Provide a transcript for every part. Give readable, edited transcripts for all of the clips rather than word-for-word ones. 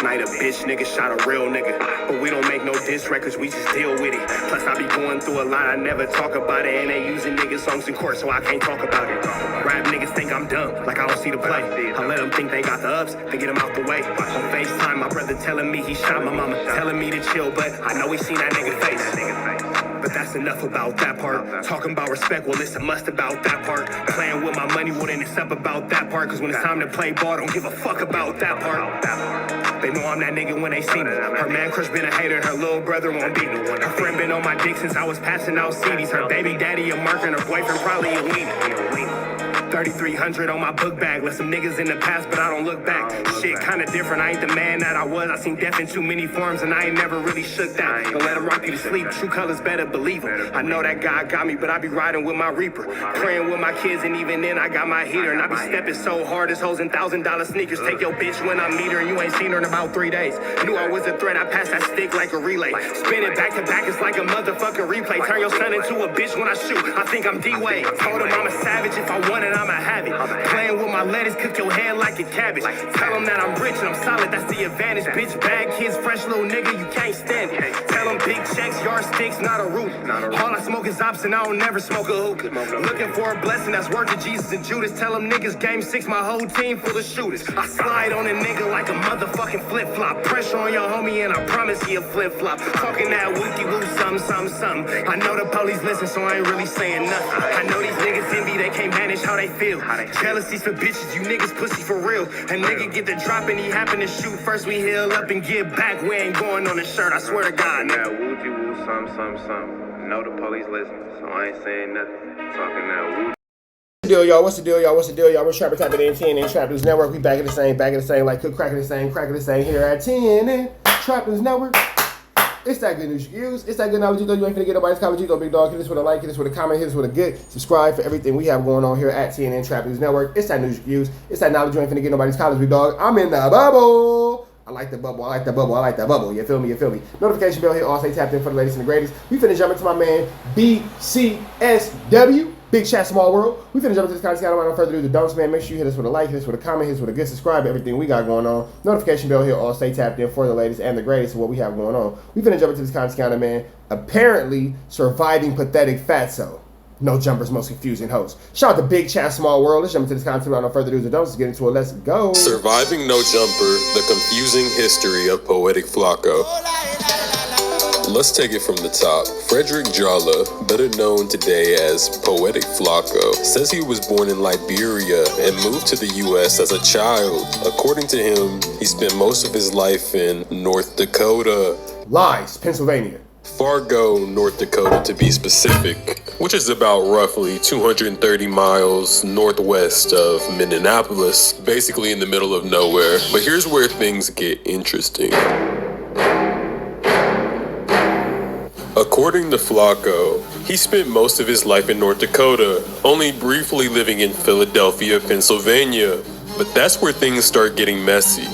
night a bitch nigga shot a real nigga. But we don't make no diss records, we just deal with it. Plus I be going through a lot, I never talk about it. And they using niggas songs in court, so I can't talk about it. Rap niggas think I'm dumb, like I don't see the play. I let them think they got the ups, then get them out the way. On FaceTime, my brother telling me he shot my mama, telling me to chill, but I know he seen that nigga face. But that's enough about that part. Talking about respect, well, it's a must about that part. Playing with my money, well, then it's up about that part. Cause when it's time to play ball, don't give a fuck about that part. They know I'm that nigga when they see me. Her man crush been a hater and her little brother won't beat me. Her friend been on my dick since I was passing out CDs. Her baby daddy a mark and her boyfriend probably a weenie. 3,300 on my book bag. Left some niggas in the past, but I don't look back. Shit kinda different, I ain't the man that I was. I seen death in too many forms and I ain't never really shook that. Don't let him rock you to sleep, true colors better believe him. I know that God got me, but I be riding with my reaper. Praying with my kids and even then I got my heater. And I be stepping so hard, this hoes in $1,000 sneakers. Take your bitch when I meet her and you ain't seen her in about 3 days. Knew I was a threat, I passed that stick like a relay. Spin it back to back, it's like a motherfucking replay. Turn your son into a bitch when I shoot, I think I'm D-Wade. Told him I'm a savage, if I want it, I'ma have it. Playing with my lettuce, cook your head like a cabbage. Tell them that I'm rich and I'm solid, that's the advantage. Bitch, bad kids, fresh little nigga, you can't stand it. Tell them big checks, yardsticks, not a roof. All I smoke is ops and I don't never smoke a hookah. Looking for a blessing that's worth it, Jesus and Judas. Tell them niggas game 6, my whole team full of shooters. I slide on a nigga like a motherfucking flip-flop. Pressure on your homie and I promise he a flip-flop. Talking that wookie-woo, something. I know the police listen, so I ain't really saying nothing. I know these niggas envy, they can't manage how they feel. Jealousy's for bitches, you niggas pussy for real. A nigga get the drop and he happen to shoot. First we heal up and get back. We ain't going on the shirt, I swear to God. That wookie-woo, something. Know the police listen, so I ain't saying nothing. Talking that woo. What's the deal, y'all? We're Trapper Type of TNN Trap News Network. We back at the same, like cook cracking the same here at TNN Trap News Network. It's that good news you use. It's that good knowledge you know. You ain't finna get nobody's college. You go, big dog. Hit us with a like, hit us with a comment, hit us with a good subscribe for everything we have going on here at TNN Trap News Network. It's that news you use. It's that knowledge you ain't finna get nobody's college, big dog. I'm in the bubble. I like the bubble. You feel me? Notification bell here. All stay tapped in for the latest and the greatest. We finna jump into my man BCSW. Big chat, small world. We finna jump into this content. Without further ado, the don'ts, man. Make sure you hit us with a like, hit us with a comment, hit us with a good subscribe. Everything we got going on. Notification bell here. All stay tapped in for the latest and the greatest of what we have going on. We finna jump into this content, man. Apparently surviving pathetic fatso. No jumpers, most confusing hosts. Shout out to Big Chat Small World. Let's jump into this content without further ado. The don'ts. Let's get into it. Let's go. Surviving No Jumper: The Confusing History of Poetic Flakko. Let's take it from the top. Frederick Jala, better known today as Poetic Flakko, says he was born in Liberia and moved to the U.S. as a child. According to him, he spent most of his life in North Dakota. Lies, Pennsylvania. Fargo, North Dakota to be specific, which is about roughly 230 miles northwest of Minneapolis, basically in the middle of nowhere. But here's where things get interesting. According to Flakko, he spent most of his life in North Dakota, only briefly living in Philadelphia, Pennsylvania. But that's where things start getting messy.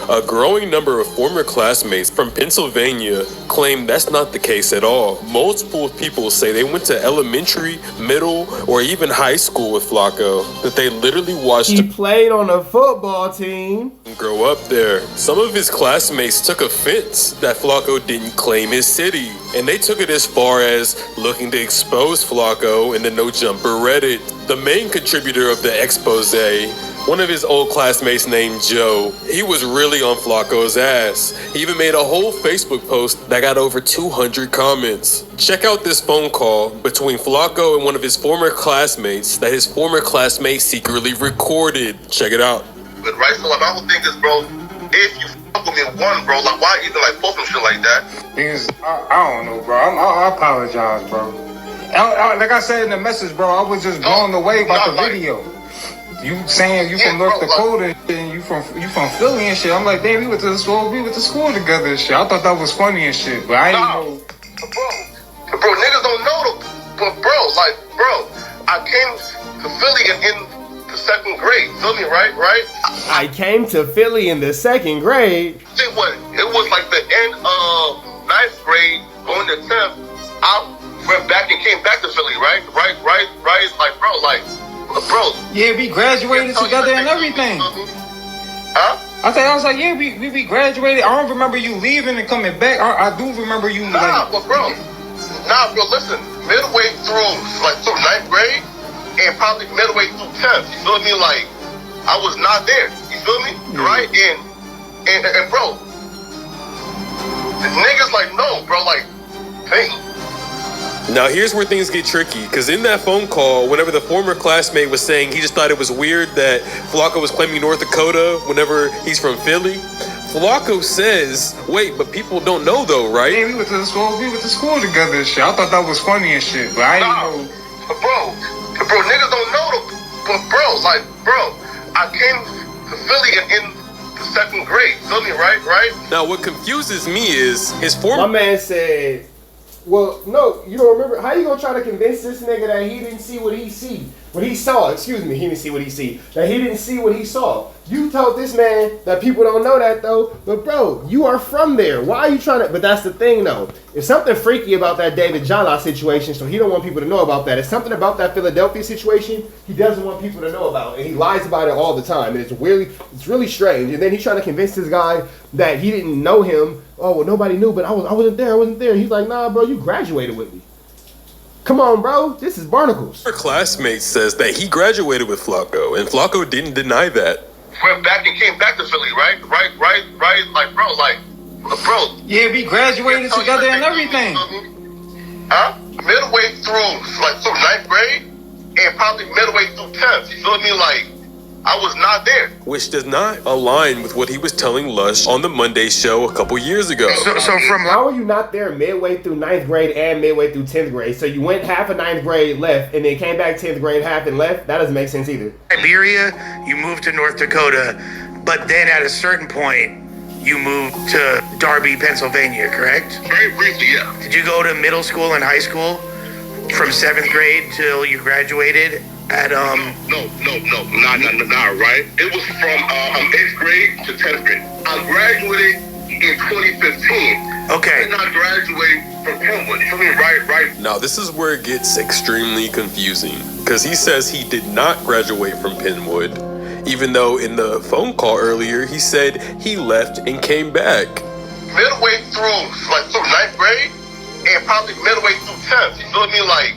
A growing number of former classmates from Pennsylvania claim that's not the case at all. Multiple people say they went to elementary, middle, or even high school with Flakko, that they literally watched him played on a football team grow up there. Some of his classmates took offense that Flakko didn't claim his city, and they took it as far as looking to expose Flakko in the No Jumper Reddit. The main contributor of the expose, one of his old classmates named Joe, he was really on Flakko's ass. He even made a whole Facebook post that got over 200 comments. Check out this phone call between Flakko and one of his former classmates that his former classmate secretly recorded. Check it out. But right, so my whole thing is, bro, if you fuck with me one, bro, like why even like post some shit like that? Because I don't know, bro. I apologize, bro. Like I said in the message, bro, I was just blown away by the video. You saying you from North Dakota and you from Philly and shit. I'm like, damn, we went to school together and shit. I thought that was funny and shit, but I didn't know. Bro, niggas don't know but bro, I came to Philly in the second grade. Feel me, right? I came to Philly in the second grade. See what? It was like the end of 9th grade, going to 10th. I went back and came back to Philly, right? Like, bro. Yeah, we graduated together and everything. Huh? I was like, yeah, we graduated. I don't remember you leaving and coming back. I do remember you. Nah, but bro, listen. Midway through, like, through 9th grade and probably midway through 10th, you feel me? Like, I was not there. You feel me? Right? And bro, the niggas like, no, bro, like, hey. Now here's where things get tricky, because in that phone call, whenever the former classmate was saying he just thought it was weird that Flakko was claiming North Dakota whenever he's from Philly, Flakko says, wait, but people don't know though, right? Yeah, we went to school together and shit. I thought that was funny and shit, but I didn't know. Bro, niggas don't know though. But bro, I came to Philly in the 2nd grade. Feel me, right? Now what confuses me is his former... My man said, well, no, you don't remember. How you gonna try to convince this nigga that he didn't see what he saw? Excuse me, he didn't see what he see. That he didn't see what he saw. You told this man that people don't know that though. But bro, you are from there. Why are you trying to? But that's the thing though. It's something freaky about that David John situation, so he don't want people to know about that. It's something about that Philadelphia situation he doesn't want people to know about, and he lies about it all the time. And it's really strange. And then he's trying to convince this guy that he didn't know him. Oh, well, nobody knew, but I wasn't there. He's like, nah, bro, you graduated with me. Come on, bro. This is Barnacles. Our classmate says that he graduated with Flakko, and Flakko didn't deny that. Went back and came back to Philly, right? Like, bro. Yeah, we graduated together and everything. Huh? Midway through, like, through 9th grade and probably midway through 10th. You feel me? Like, I was not there. Which does not align with what he was telling Lush on the Monday show a couple years ago. So from how are you not there midway through 9th grade and midway through 10th grade? So you went half of 9th grade, left, and then came back 10th grade, half and left? That doesn't make sense either. Siberia, you moved to North Dakota, but then at a certain point, you moved to Darby, Pennsylvania, correct? Very briefly, yeah. Did you go to middle school and high school from 7th grade till you graduated? At No, right? It was from 8th grade to 10th grade. I graduated in 2015. Okay. I did not graduate from Penwood. You feel me? Right. Now this is where it gets extremely confusing, because he says he did not graduate from Penwood, even though in the phone call earlier he said he left and came back. Midway through, like, through 9th grade and probably midway through 10th. You feel me? Like,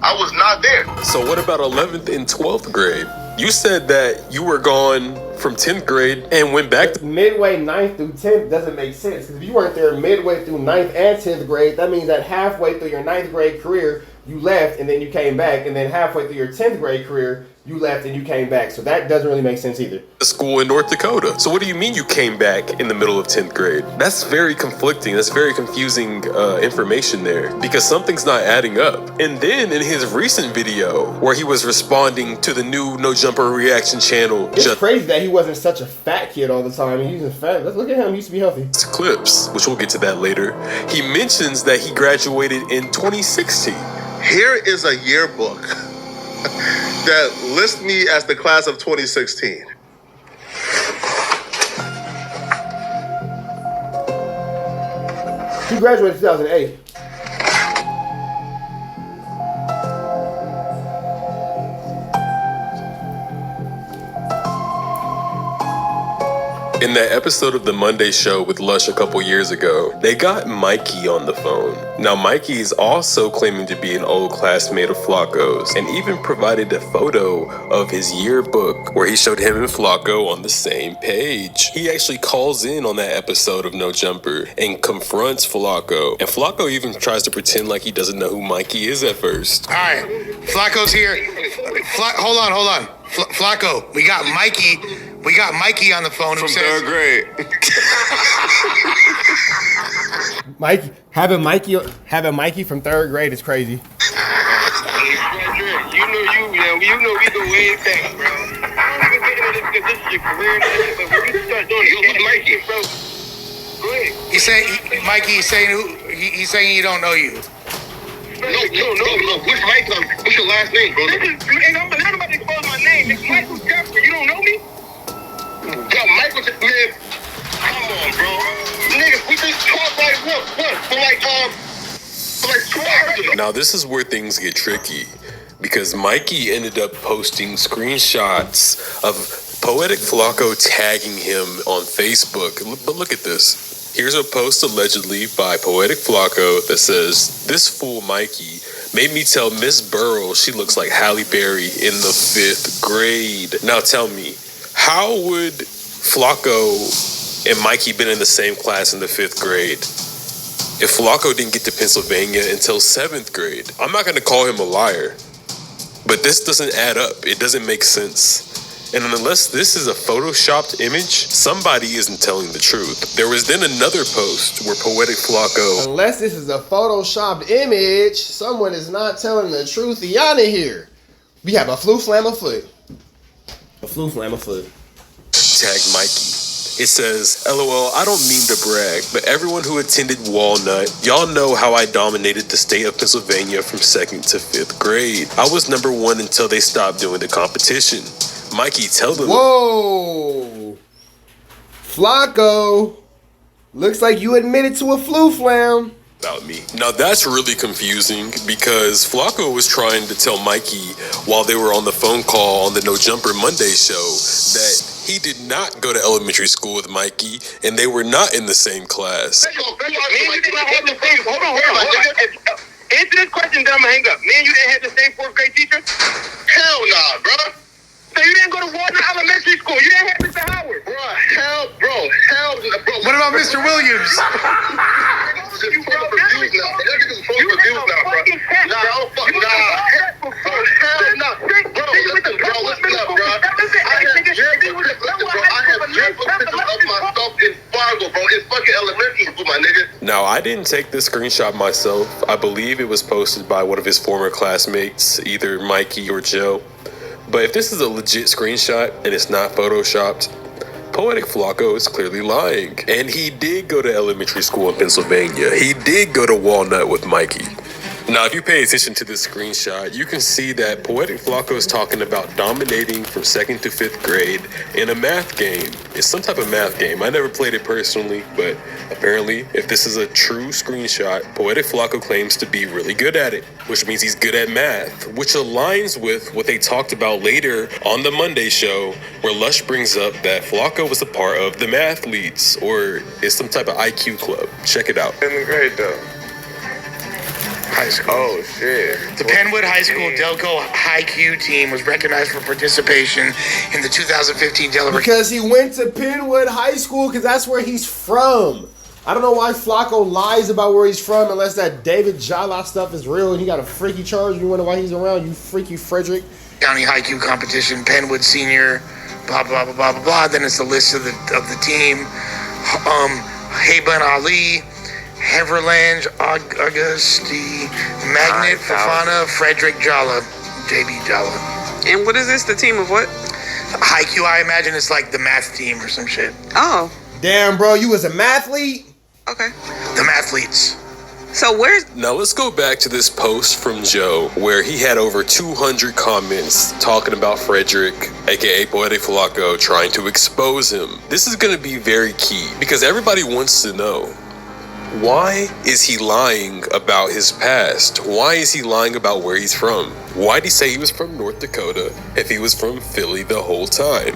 I was not there. So what about 11th and 12th grade? You said that you were gone from 10th grade and went back to... Midway 9th through 10th doesn't make sense, because if you weren't there midway through 9th and 10th grade, that means that halfway through your 9th grade career, you left and then you came back, and then halfway through your 10th grade career, you left and you came back. So that doesn't really make sense either. School in North Dakota. So what do you mean you came back in the middle of 10th grade? That's very conflicting. That's very confusing information there, because something's not adding up. And then in his recent video where he was responding to the new No Jumper reaction channel, It's crazy that he wasn't such a fat kid all the time. He was fat. Let's look at him. He used to be healthy. clips, which we'll get to that later, he mentions that he graduated in 2016. Here is a yearbook that lists me as the class of 2016. He graduated in 2008. In that episode of the Monday show with Lush a couple years ago, they got Mikey on the phone. Now Mikey is also claiming to be an old classmate of Flakko's, and even provided a photo of his yearbook where he showed him and Flakko on the same page. He actually calls in on that episode of No Jumper and confronts Flakko, and Flakko even tries to pretend like he doesn't know who Mikey is at first. All right, Flakko's here. Hold on. Flakko, we got Mikey on the phone who From says... 3rd grade. Mikey, having Mikey from 3rd grade is crazy. You know we go way back, bro. I don't even think this is your career, but when you start doing it, who's Mikey, bro? Go ahead. He's saying he don't know you. No. What's Mikey? What's your last name, bro? I'm not about to expose my name. It's Michael Jeffrey. You don't know me? Yo, Michael Jeffrey, man. Come on, bro. Nigga, we just talked like what? For like 2 hours. Now this is where things get tricky, because Mikey ended up posting screenshots of Poetic Flakko tagging him on Facebook. But look at this. Here's a post allegedly by Poetic Flakko that says, "This fool Mikey made me tell Miss Burrow she looks like Halle Berry in the 5th grade." Now tell me, how would Flakko and Mikey been in the same class in the 5th grade if Flakko didn't get to Pennsylvania until 7th grade? I'm not going to call him a liar, but this doesn't add up. It doesn't make sense. And unless this is a photoshopped image, somebody isn't telling the truth. There was then another post where Poetic Flakko... Unless this is a photoshopped image, someone is not telling the truth. Yana here. We have a flu flam a foot. A flu flam a foot. tagged Mikey. It says, "LOL, I don't mean to brag, but everyone who attended Walnut, y'all know how I dominated the state of Pennsylvania from 2nd to 5th grade. I was number 1 until they stopped doing the competition. Mikey, tell them..." Whoa! Flakko! Looks like you admitted to a flu flam. About me. Now that's really confusing because Flakko was trying to tell Mikey while they were on the phone call on the No Jumper Monday show that he did not go to elementary school with Mikey and they were not in the same class. Hold on. Answer this question, then I'm gonna hang up. Me and you didn't have the same 4th grade teacher? Hell nah, bro. So you didn't go to Walnut Elementary School. You didn't have Mr. Howard. Bro. What about Mr. Williams? You confused now, bro. Nah, hell no. Bro, listen, bro. I have pictures of myself in Fargo, bro. It's fucking elementary school, my nigga. Now, I didn't take this screenshot myself. I believe it was posted by one of his former classmates, either Mikey or Joe. But if this is a legit screenshot and it's not photoshopped, Poetic Flakko is clearly lying. And he did go to elementary school in Pennsylvania. He did go to Walnut with Mikey. Now, if you pay attention to this screenshot, you can see that Poetic Flakko is talking about dominating from 2nd to 5th grade in a math game. It's some type of math game. I never played it personally, but apparently, if this is a true screenshot, Poetic Flakko claims to be really good at it, which means he's good at math, which aligns with what they talked about later on the Monday show, where Lush brings up that Flakko was a part of the mathletes, or is some type of IQ club. Check it out. In the grade, though. High school. Oh, shit. The Penwood High School Delco High Q team was recognized for participation in the 2015 Delaware. Because he went to Penwood High School, because that's where he's from. I don't know why Flakko lies about where he's from unless that David Jala stuff is real and he got a freaky charge. You wonder why he's around, you freaky Frederick. County High Q competition, Penwood Senior, blah, blah, blah, blah, blah, blah. Then it's the list of the team. Haben Ali, Heverlange, Augusti, Magnet, Fafana, Frederick Jala, JB Jala. And what is this? The team of what? High Q, I imagine it's like the math team or some shit. Oh, Damn, bro, you was a mathlete? okay. The mathletes. So where's... Now let's go back to this post from Joe where he had over 200 comments talking about Frederick, aka Poetic Flakko, trying to expose him. This is going to be very key because everybody wants to know, why is he lying about his past? Why is he lying about where he's from? Why'd he say he was from North Dakota if he was from Philly the whole time?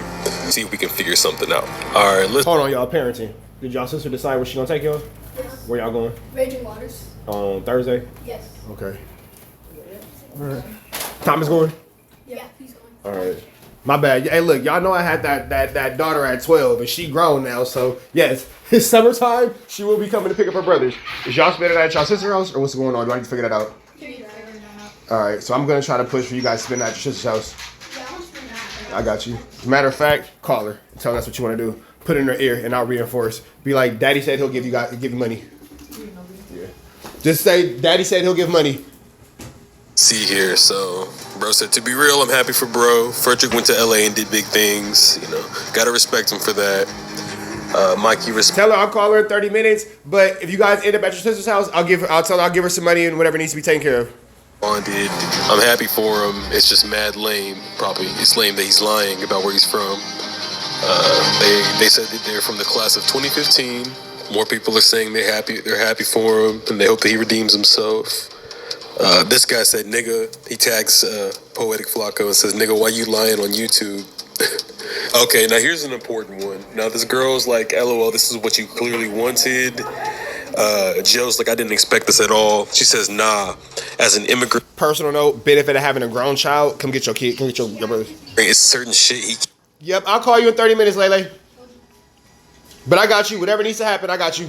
See if we can figure something out. All right, let's... Hold on, y'all, parenting. Did y'all sister decide where she gonna take y'all? Yes. Where y'all going? Raging Waters. On Thursday? Yes. Okay. Alright. Thomas going? Yeah, he's going. Alright. My bad. Hey, look, y'all know I had that daughter at 12, and she grown now, so yes, it's summertime. She will be coming to pick up her brothers. Is y'all spending that at y'all sister's house, or what's going on? Do I need to figure that out? Alright, so I'm gonna try to push for you guys to spend that at your sister's house. Yeah, I want to spend that. I got you. Matter of fact, call her. Tell her that's what you want to do. Put it in her ear, and I'll reinforce. Be like, Daddy said he'll give you money. Yeah. Just say, Daddy said he'll give money. see here. So, bro said, to be real, I'm happy for bro. Frederick went to LA and did big things. You know, gotta respect him for that. Mikey, tell her I'll call her in 30 minutes. But if you guys end up at your sister's house, I'll tell her I'll give her some money and whatever needs to be taken care of. Did. I'm happy for him. It's just mad lame. Probably it's lame that he's lying about where he's from. They said that they're from the class of 2015. More people are saying they're happy for him, and they hope that he redeems himself. This guy said nigga. He tags Poetic Flakko and says, nigga, why you lying on YouTube? Okay, now here's an important one. Now this girl's like, LOL, this is what you clearly wanted. Joe's like, I didn't expect this at all. She says, nah, as an immigrant. Personal note, benefit of having a grown child. Come get your kid. Come get your brother. It's certain shit he Yep, I'll call you in 30 minutes, Lele. But I got you. Whatever needs to happen, I got you.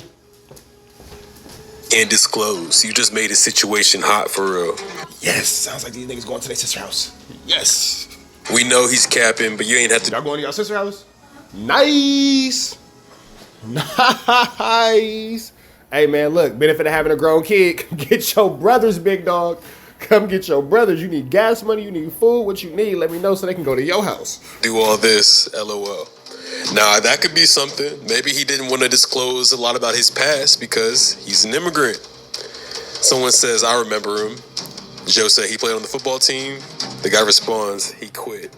can't disclose. You just made his situation hot for real. Yes, sounds like these niggas going to their sister house. Yes. We know he's capping, but you ain't have to. Y'all going to your sister house? Nice. Nice. Hey, man, look, benefit of having a grown kid. Come get your brothers, big dog. Come get your brothers. You need gas money. You need food. What you need, let me know so they can go to your house. Do all this, LOL. Nah, that could be something. Maybe he didn't want to disclose a lot about his past because he's an immigrant. Someone says, I remember him. Joe said he played on the football team. The guy responds, he quit.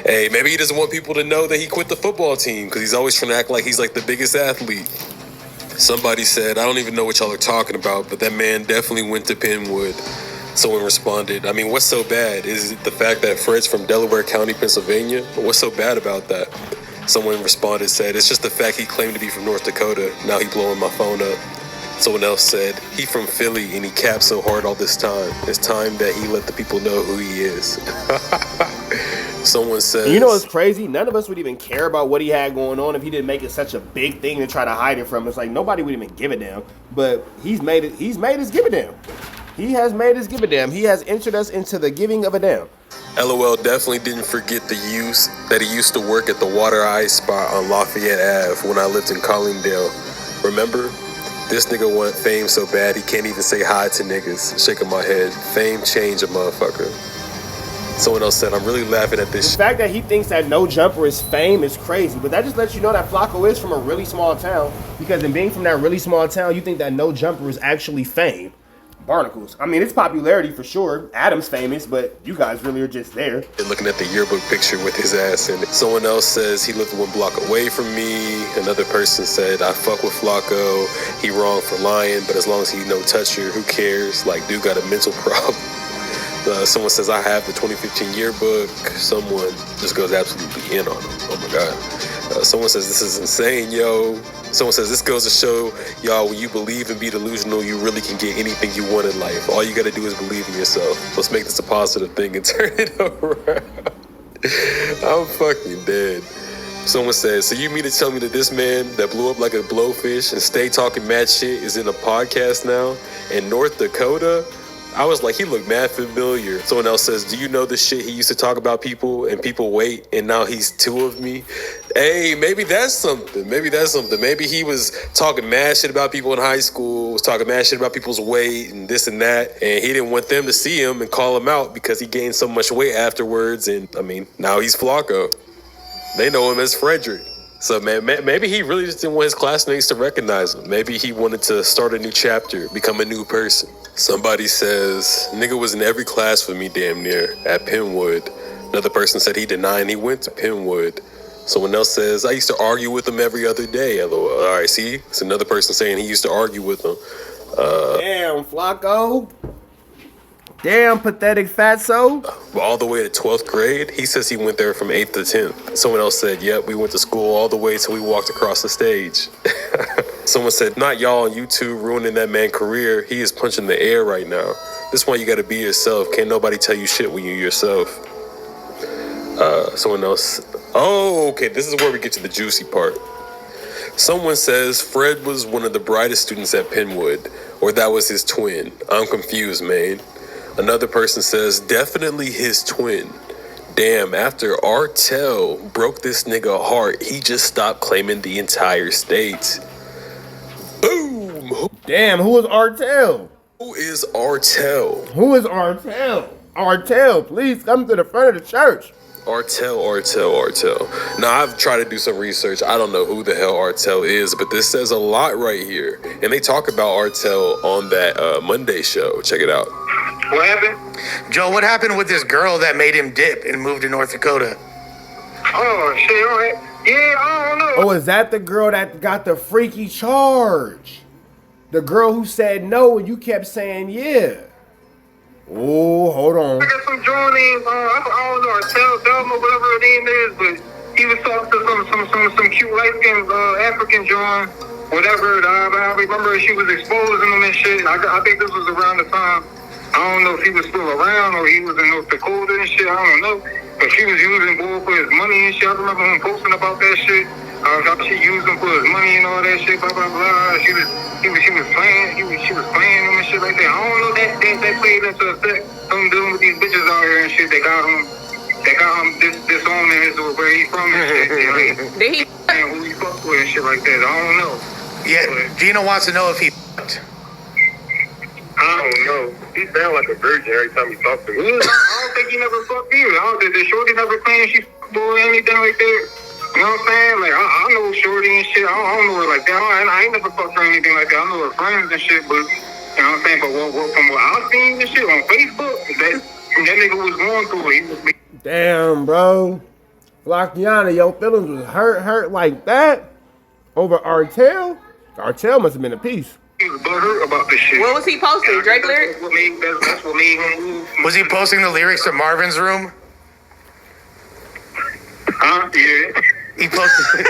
Hey, maybe he doesn't want people to know that he quit the football team because he's always trying to act like he's like the biggest athlete. Somebody said, I don't even know what y'all are talking about, but that man definitely went to Penwood. Someone responded, I mean, what's so bad? Is it the fact that Fred's from Delaware County, Pennsylvania? What's so bad about that? Someone responded, said, it's just the fact he claimed to be from North Dakota. Now he blowing my phone up. Someone else said, he from Philly and he capped so hard all this time. It's time that he let the people know who he is. Someone says, you know what's crazy? None of us would even care about what he had going on if he didn't make it such a big thing to try to hide it from us. Like, nobody would even give a damn. But he's made us give a damn. He has made us give a damn. He has entered us into the giving of a damn. LOL definitely didn't forget the use that he used to work at the water ice spot on Lafayette Ave when I lived in Collingdale. Remember? This nigga want fame so bad he can't even say hi to niggas. Shaking my head. Fame changed a motherfucker. Someone else said, I'm really laughing at this. The fact that he thinks that No Jumper is fame is crazy, but that just lets you know that Flakko is from a really small town, because in being from that really small town, you think that No Jumper is actually fame. Barnacles. I mean, it's popularity for sure. Adam's famous, but you guys really are just there. Looking at the yearbook picture with his ass in it. Someone else says he lived 1 block away from me. Another person said, I fuck with Flakko. He wrong for lying, but as long as he no toucher, who cares? Like, dude got a mental problem. Someone says, I have the 2015 yearbook. Someone just goes absolutely in on him. Oh my God. Someone says, this is insane, yo. Someone says, this goes to show, y'all, when you believe and be delusional, you really can get anything you want in life. All you gotta do is believe in yourself. Let's make this a positive thing and turn it around. I'm fucking dead. Someone says, so you mean to tell me that this man that blew up like a blowfish and stay talking mad shit is in a podcast now in North Dakota? I was like, he looked mad familiar. Someone else says, do you know the shit he used to talk about people and people wait and now he's two of me? Hey, maybe that's something. Maybe that's something. Maybe he was talking mad shit about people in high school, was talking mad shit about people's weight and this and that. And he didn't want them to see him and call him out because he gained so much weight afterwards. And I mean, now he's Flakko. They know him as Frederick. So man, maybe he really just didn't want his classmates to recognize him. Maybe he wanted to start a new chapter, become a new person. Somebody says, nigga was in every class with me damn near at Penwood. Another person said he denied he went to Penwood. Someone else says, I used to argue with him every other day. LOL. All right, see? It's another person saying he used to argue with him. Damn, Flakko. Damn, pathetic fatso. All the way to 12th grade. He says he went there from 8th to 10th. Someone else said, yep, we went to school all the way till we walked across the stage. Someone said, not y'all on YouTube ruining that man's career. He is punching the air right now. This is why you gotta be yourself. Can't nobody tell you shit when you're yourself. Someone else. Oh, okay, this is where we get to the juicy part. Someone says Fred was one of the brightest students at Penwood, or that was his twin. I'm confused, man. Another person says, definitely his twin. Damn, after Artel broke this nigga heart, he just stopped claiming the entire state. Boom! Damn, who is Artel? Who is Artel? Who is Artel? Artel, please come to the front of the church. Artel. Now, I've tried to do some research. I don't know who the hell Artel is, but this says a lot right here. And they talk about Artel on that Monday show. Check it out. What happened? Joe, what happened with this girl that made him dip and move to North Dakota? Oh, shit, all right. Yeah, I don't know. Oh, is that the girl that got the freaky charge? The girl who said no and you kept saying yeah. Oh, hold on. I got some joint names. I don't know, Thelma, whatever her name is, but he was so some cute light skinned African John, whatever. I remember she was exposing him and shit. I think this was around the time. I don't know if he was still around or he was in North Dakota and shit. I don't know. But she was using boy for his money and shit. I remember him posting about that shit. She used him for his money and all that shit. Blah blah blah. She was playing. She was playing him and shit like that. I don't know that played into effect. Him dealing with these bitches out here and shit. They got him disowning his where he from and shit. Like, Did he? and who he fuck with and shit like that. I don't know. Yeah, Gino wants to know if he. I don't know. He sound like a virgin every time he talks to me. I don't think he never fucked either. The shorty never claimed she fucked or anything like that. You know what I'm saying? Like, I know shorty and shit. I don't know her like that. I ain't never fucked her or anything like that. I know her friends and shit, but, you know what I'm saying? But from what I've seen and shit on Facebook, that nigga was going through it. He was Damn, bro. Flockiana, your feelings was hurt like that over Artel? Artel must have been a piece. butthurt about this shit. What was he posting? Drake lyrics? That's what made him move. Was he posting the lyrics to Marvin's Room? Huh? Yeah. He posted.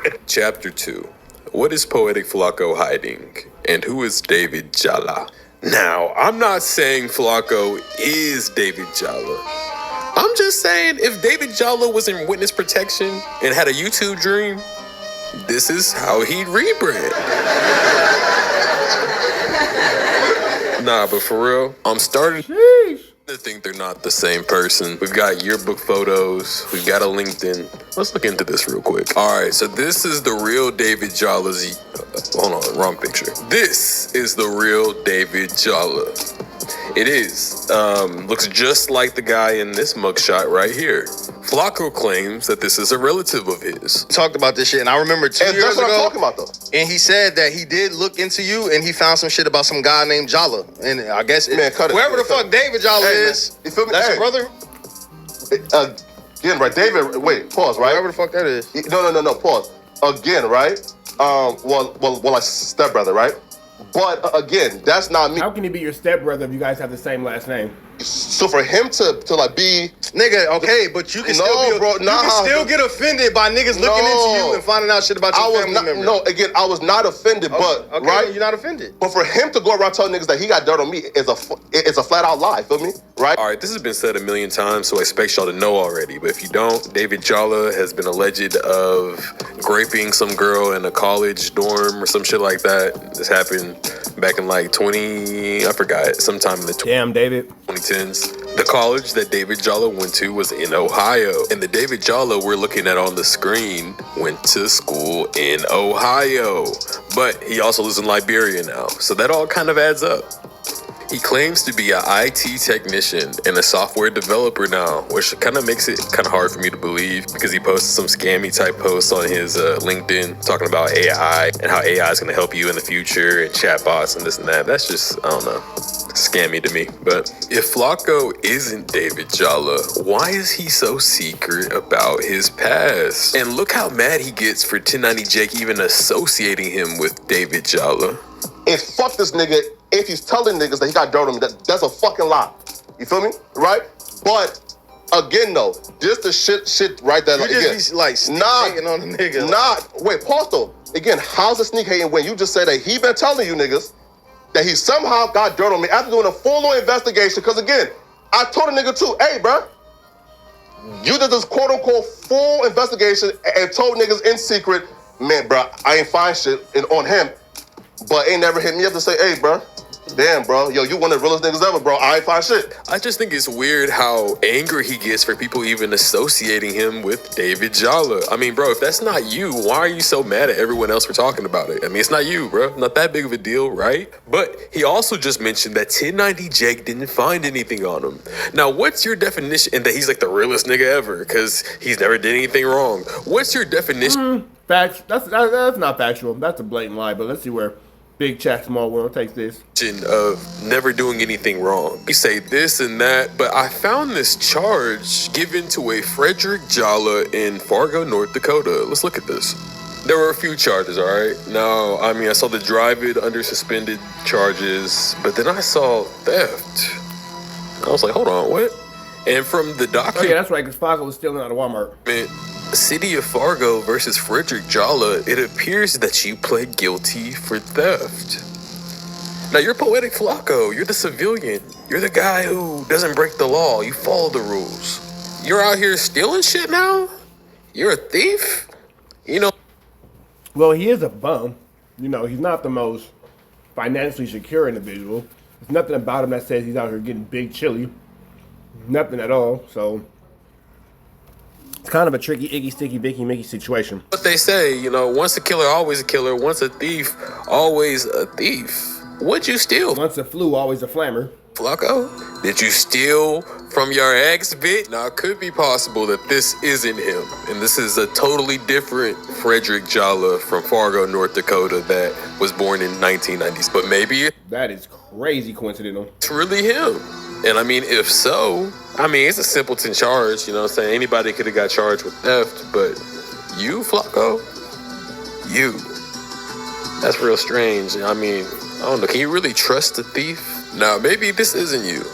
Yeah. Chapter 2. What is Poetic Flakko hiding? And who is David Jala? Now, I'm not saying Flakko is David Jala. I'm just saying if David Jala was in witness protection and had a YouTube dream, this is how he'd rebrand. Nah, but for real, I'm starting to think they're not the same person. We've got yearbook photos. We've got a LinkedIn. Let's look into this real quick. All right, so this is the real David Jala's. Hold on, wrong picture. This is the real David Jala. It is. Looks just like the guy in this mugshot right here. Flakko claims that this is a relative of his. Talked about this shit, and I remember 2 years That's what ago. I'm talking about, though. And he said that he did look into you, and he found some shit about some guy named Jala. And I guess Man, cut it. whoever the fuck David Jala Hey, man, is, you feel me? that's Hey. your brother. Again, right? David, wait, pause, right? Whoever the fuck that is. No, pause. Again, right? Well, like stepbrother, right? But again, that's not me. How can he be your stepbrother if you guys have the same last name? So for him to like be Nigga, okay, but you can No, still be, bro, you nah. can still get offended by niggas looking into you and finding out shit about your family member. No, again, I was not offended, but Okay, right? you're not offended. But for him to go around telling niggas that he got dirt on me is a flat out lie. Feel me? Right? All right, this has been said a million times, so I expect y'all to know already. But if you don't, David Jala has been alleged of raping some girl in a college dorm or some shit like that. This happened back in like sometime in the Damn, David. 2010s. The college that David Jala went to was in Ohio. And the David Jala we're looking at on the screen went to school in Ohio. But he also lives in Liberia now. So that all kind of adds up. He claims to be an IT technician and a software developer now, which kind of makes it kind of hard for me to believe because he posted some scammy type posts on his LinkedIn talking about AI and how AI is going to help you in the future and chatbots and this and that. That's just, I don't know, scammy to me. But if Flakko isn't David Jala, why is he so secret about his past? And look how mad he gets for 1090 Jake even associating him with David Jala. And fuck this nigga if he's telling niggas that he got dirt on me. That's a fucking lie. You feel me? Right? But again though, just the shit right there. You again, just be like hating on the nigga. Wait, pause though. Again, how's the sneak hating when you just said that he been telling you niggas that he somehow got dirt on me after doing a full-on investigation? Because again, I told a nigga too, hey, bro, you did this quote-unquote full investigation and told niggas in secret, man, bro, I ain't find shit on him, but ain't never hit me up to say, hey, bro, damn, bro, yo, you one of the realest niggas ever, bro. I ain't find shit. I just think it's weird how angry he gets for people even associating him with David Jala. I mean, bro, if that's not you, why are you so mad at everyone else for talking about it? I mean, it's not you, bro. Not that big of a deal, right? But he also just mentioned that 1090 Jake didn't find anything on him. Now, what's your definition? And that he's like the realest nigga ever because he's never did anything wrong. What's your definition? Facts. That's not factual. That's a blatant lie. But let's see where Big Chat Small World takes this. Of never doing anything wrong. You say this and that, but I found this charge given to a Frederick Jala in Fargo, North Dakota. Let's look at this. There were a few charges, all right? Now, I mean, I saw the drive it under suspended charges, but then I saw theft. I was like, hold on, what? And from the Oh document, yeah, that's right. Because Flakko was stealing out of Walmart. City of Fargo versus Frederick Jalla, it appears that you pled guilty for theft. Now, you're Poetic Flakko. You're the civilian. You're the guy who doesn't break the law. You follow the rules. You're out here stealing shit now? You're a thief? You know... Well, he is a bum. You know, he's not the most financially secure individual. There's nothing about him that says he's out here getting big chili. Nothing at all. So... it's kind of a tricky, iggy, sticky, bicky, mickey situation. What they say, you know, once a killer, always a killer. Once a thief, always a thief. What'd you steal? Once a flu, always a flammer. Flakko? Did you steal from your ex, bitch? Now, it could be possible that this isn't him. And this is a totally different Frederick Jalla from Fargo, North Dakota that was born in 1990s. But maybe That is crazy coincidental. it's really him. And I mean, if so, I mean, it's a simpleton charge, you know what I'm saying? Anybody could have got charged with theft, but you, Flakko? You. That's real strange. I mean, I don't know. Can you really trust a thief? Now, maybe this isn't you.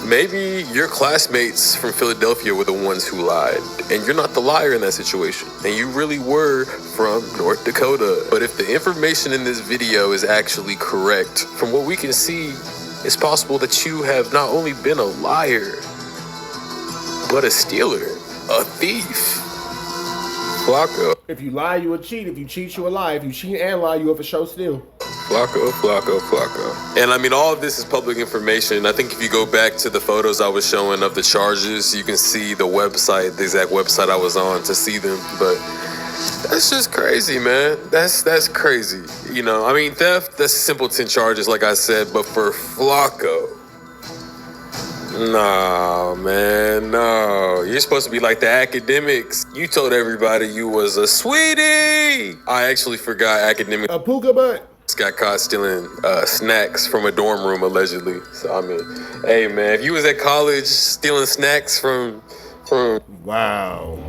Maybe your classmates from Philadelphia were the ones who lied, and you're not the liar in that situation, and you really were from North Dakota. But if the information in this video is actually correct, from what we can see, it's possible that you have not only been a liar, but a stealer, a thief. Flakko. If you lie, you a cheat. If you cheat, you a lie. If you cheat and lie, you a for sure steal. Flakko, Flakko, Flakko. And I mean, all of this is public information. I think if you go back to the photos I was showing of the charges, you can see the website, the exact website I was on to see them. But that's just crazy, man. That's crazy. You know, I mean, theft, that's simpleton charges, like I said. But for Flakko, no, man, no. You're supposed to be like the academics. You told everybody you was a sweetie. I actually forgot academics. A puka butt. Got caught stealing snacks from a dorm room, allegedly. So, I mean, hey, man, if you was at college stealing snacks from... Wow.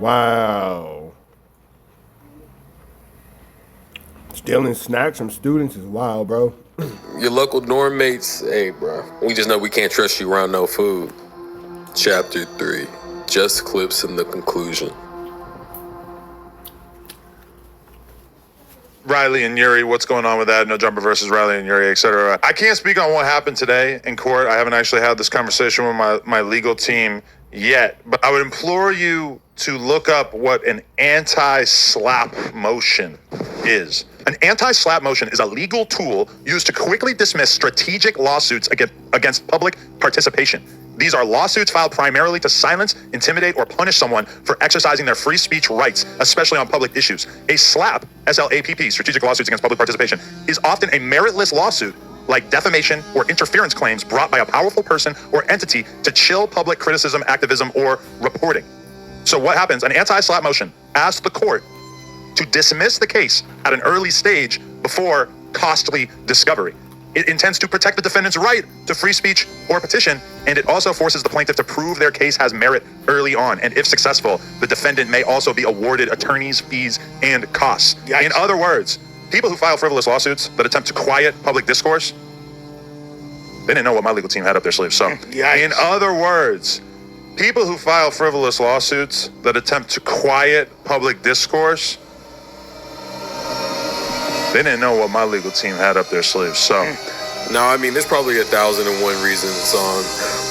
Wow. Stealing snacks from students is wild, bro. your local dorm mates, hey, bro, we just know we can't trust you around no food. Chapter 3, just clips in the conclusion. Riley and Yuri, what's going on with that? No Jumper versus Riley and Yuri, etc. I can't speak on what happened today in court. I haven't actually had this conversation with my legal team yet, but I would implore you to look up what an anti-slap motion is. An anti-slap motion is a legal tool used to quickly dismiss strategic lawsuits against public participation. These are lawsuits filed primarily to silence, intimidate, or punish someone for exercising their free speech rights, especially on public issues. A SLAP, S-L-A-P-P, strategic lawsuits against public participation, is often a meritless lawsuit like defamation or interference claims brought by a powerful person or entity to chill public criticism, activism, or reporting. So what happens? An anti-SLAP motion asks the court to dismiss the case at an early stage before costly discovery. It intends to protect the defendant's right to free speech or petition, and it also forces the plaintiff to prove their case has merit early on. And if successful, the defendant may also be awarded attorney's fees and costs. Yikes. In other words, people who file frivolous lawsuits that attempt to quiet public discourse, they didn't know what my legal team had up their sleeves. So, in other words, people who file frivolous lawsuits that attempt to quiet public discourse, they didn't know what my legal team had up their sleeves. So, no, I mean, there's probably 1,001 reasons on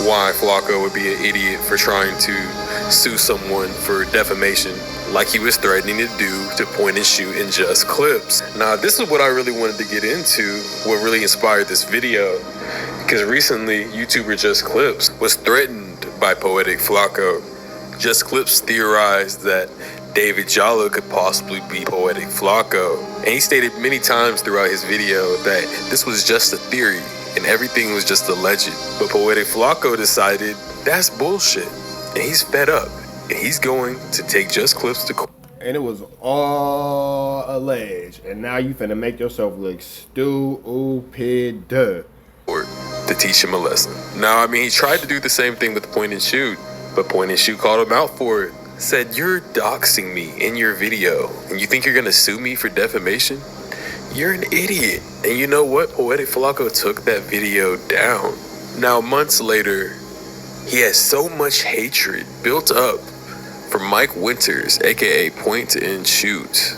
why Flakko would be an idiot for trying to sue someone for defamation, like he was threatening to do to point and shoot in just clips. Now, this is what I really wanted to get into, what really inspired this video, because recently, YouTuber Just Clips was threatened by Poetic Flakko. Just Clips theorized that David Jalla could possibly be Poetic Flakko. And he stated many times throughout his video that this was just a theory and everything was just alleged. But Poetic Flakko decided that's bullshit. And he's fed up. And he's going to take Just Clips to court. And it was all alleged. And now you finna make yourself look stupid. To teach him a lesson. Now, I mean, he tried to do the same thing with Point and Shoot, but Point and Shoot called him out for it. Said, you're doxing me in your video, and you think you're gonna sue me for defamation? You're an idiot. And you know what? Poetic Flakko took that video down. Now, months later, he has so much hatred built up from Mike Winters, aka Point and Shoot,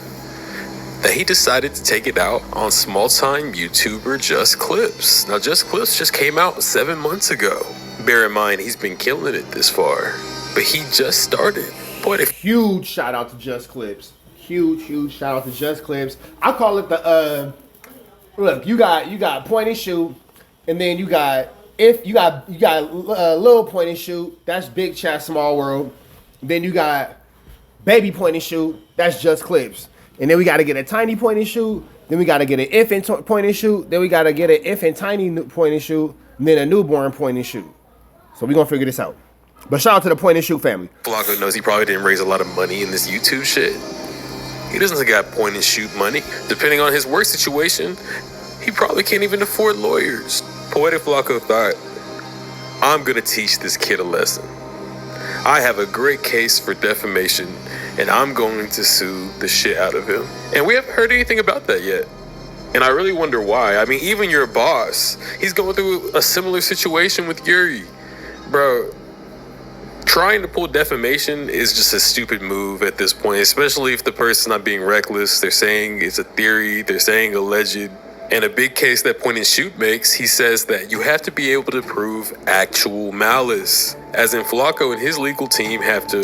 that he decided to take it out on small-time YouTuber Just Clips. Now, Just Clips just came out 7 months ago. Bear in mind, he's been killing it this far, but he just started. Huge shout out to Just Clips. Huge shout out to Just Clips. I call it the look. You got Point and Shoot, and then you got little Point and Shoot. That's Big Chat Small World. Then you got Baby Point and Shoot. That's Just Clips. And then we got to get a tiny point and shoot. Then we got to get an infant point and shoot. Then we got to get an infant tiny point and shoot. And then a newborn point and shoot. So we're going to figure this out. But shout out to the point and shoot family. Flakko knows he probably didn't raise a lot of money in this YouTube shit. He doesn't got point and shoot money. Depending on his work situation, he probably can't even afford lawyers. Poetic Flakko thought, I'm going to teach this kid a lesson. I have a great case for defamation, and I'm going to sue the shit out of him. And we haven't heard anything about that yet. And I really wonder why. I mean, even your boss, he's going through a similar situation with Yuri. Bro, trying to pull defamation is just a stupid move at this point, especially if the person's not being reckless. They're saying it's a theory, they're saying alleged. And a big case that Point and Shoot makes, he says that you have to be able to prove actual malice. As in, Flakko and his legal team have to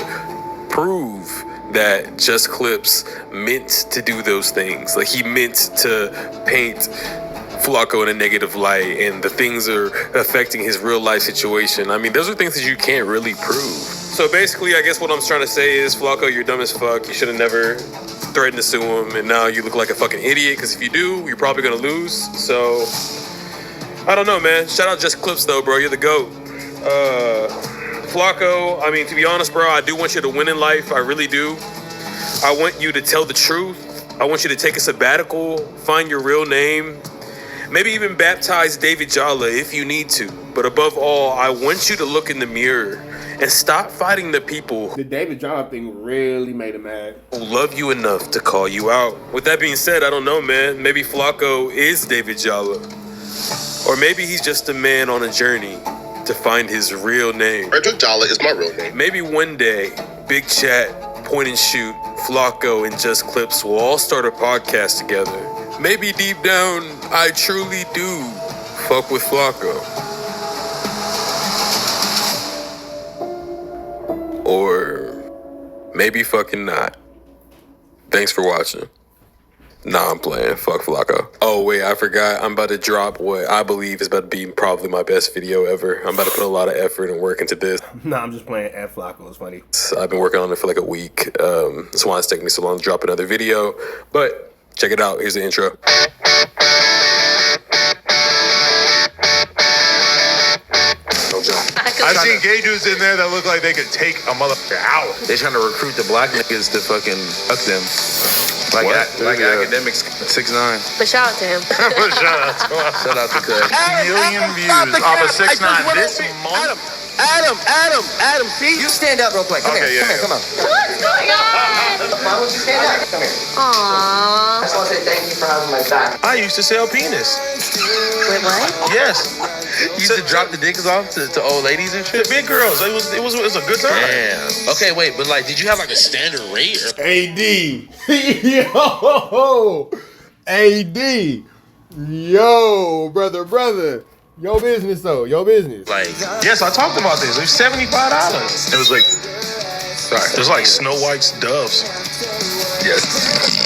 prove that Just Clips meant to do those things. Like, he meant to paint Flakko in a negative light, and the things are affecting his real life situation. I mean, those are things that you can't really prove. So basically, I guess what I'm trying to say is, Flakko, you're dumb as fuck. You should have never threatened to sue him, and now you look like a fucking idiot, because if you do, you're probably gonna lose. So, I don't know, man. Shout out Just Clips, though, bro. You're the GOAT. Flakko, I mean, to be honest, bro, I do want you to win in life. I really do. I want you to tell the truth. I want you to take a sabbatical, find your real name, maybe even baptize David Jala if you need to. But above all, I want you to look in the mirror and stop fighting the people The David Jala thing really made him mad. who love you enough to call you out. With that being said, I don't know, man. Maybe Flakko is David Jala. Or maybe he's just a man on a journey to find his real name. Frederick Jala is my real name. Maybe one day, Big Chat, Point and Shoot, Flakko, and Just Clips will all start a podcast together. Maybe deep down, I truly do fuck with Flakko. Or maybe fucking not. Thanks for watching. Nah, I'm playing. Fuck Flakko. Oh, wait, I forgot. I'm about to drop what I believe is about to be probably my best video ever. I'm about to put a lot of effort and work into this. Nah, I'm just playing at Flakko. It's funny. I've been working on it for like a week. That's why it's taking me so long to drop another video. But check it out. Here's the intro. No joke. I've seen gay dudes in there that look like they could take a motherfucker out. They trying to recruit the black niggas to fucking fuck them. Like, academics 6'9". But shout out to him. Shout out to Cuz. Million views off of 6'9" this month. Adam, see? You stand up real quick. Come here, come on. What's going on? Why would you stand up? Come here. Aww. I just want to say thank you for having my back. I used to sell penis. Wait, what? Yes. You used to drop the dicks off to old ladies and shit? The big girls. It was a good time. Damn. Okay, wait, but like, did you have like a standard rate? Or? AD. Yo. AD. Yo, brother. Your business, though. Your business. Like, yes, I talked about this. It was $75. It was like, sorry, it was like Snow White's doves. Yes.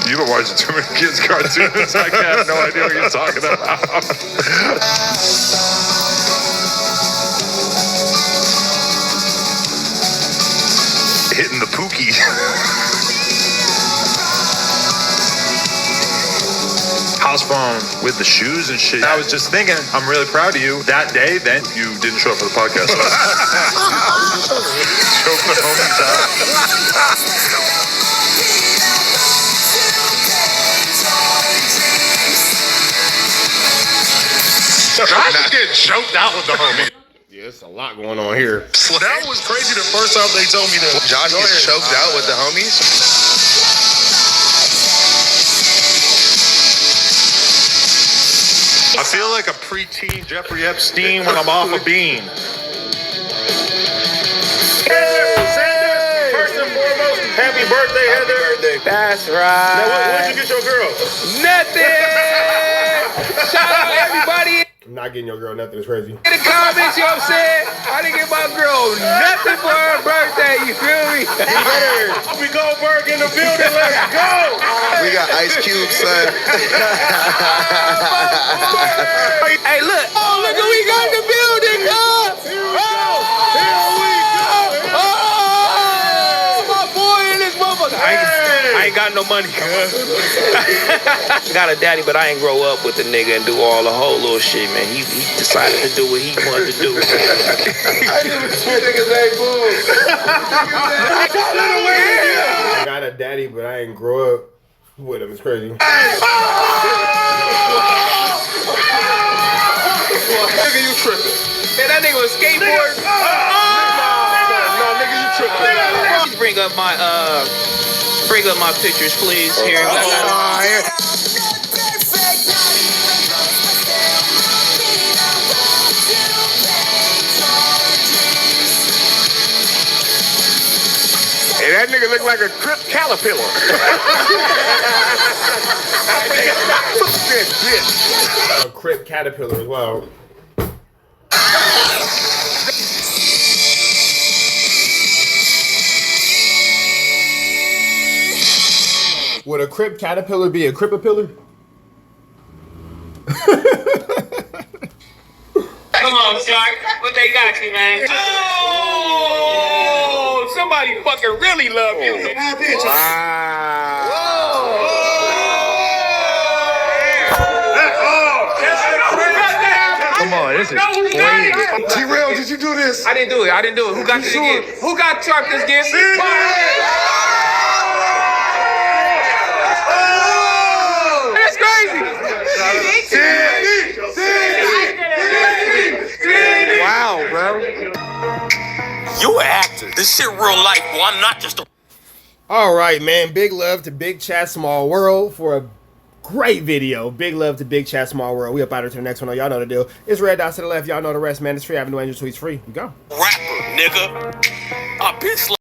You've been watching too many kids' cartoons. I have no idea what you're talking about. Hitting the pookie. House phone with the shoes and shit. I was just thinking, I'm really proud of you. That day, then you didn't show up for the podcast. Choke the homies out. Josh is getting choked out with the homie. Yeah, it's a lot going on here. That was crazy the first time they told me that. Josh gets choked out with the homies. I feel like a preteen Jeffrey Epstein when I'm off a bean. First and foremost. Happy birthday, Heather. That's right. Now, what'd you get your girl? Nothing. Shout out everybody I'm not getting your girl nothing. It's crazy. in the comments, you know what I'm saying? I didn't get my girl nothing for her birthday, you feel me? We Goldberg in the building. Let's go. We got Ice Cube, son. Hey, look. Oh, look who we got in the building, huh? Here we go. Oh, my boy in this motherfucker. I ain't got no money, cuz. Got a daddy, but I ain't grow up with the nigga and do all the whole little shit, man. He decided to do what he wanted to do. I knew this niggas ain't cool. I got a daddy, but I ain't grow up with him. It's crazy. Nigga, you tripping. Man, that nigga was skateboarding. No, nigga, you tripping. Bring up my pictures, please. Here. Hey, that nigga look like a crip caterpillar. A crip caterpillar as well. Would a crip caterpillar be a cripapillar? Come on, Shark. What they got you, man? Oh, somebody fucking really love you. Come on, this is crazy. T-Rail, did you do this? I didn't do it. Who got this gift? Who got Shark this gift? That's crazy. Wow, bro. You an actor. This shit real life, boy. I'm not just a... All right, man. Big love to Big Chat Small World for a great video. Big love to Big Chat Small World. We up out here to the next one. Y'all know the deal. It's red dots to the left. Y'all know the rest, man. It's free. Avenue Angel Tweets free. We go. rapper, nigga. A bitch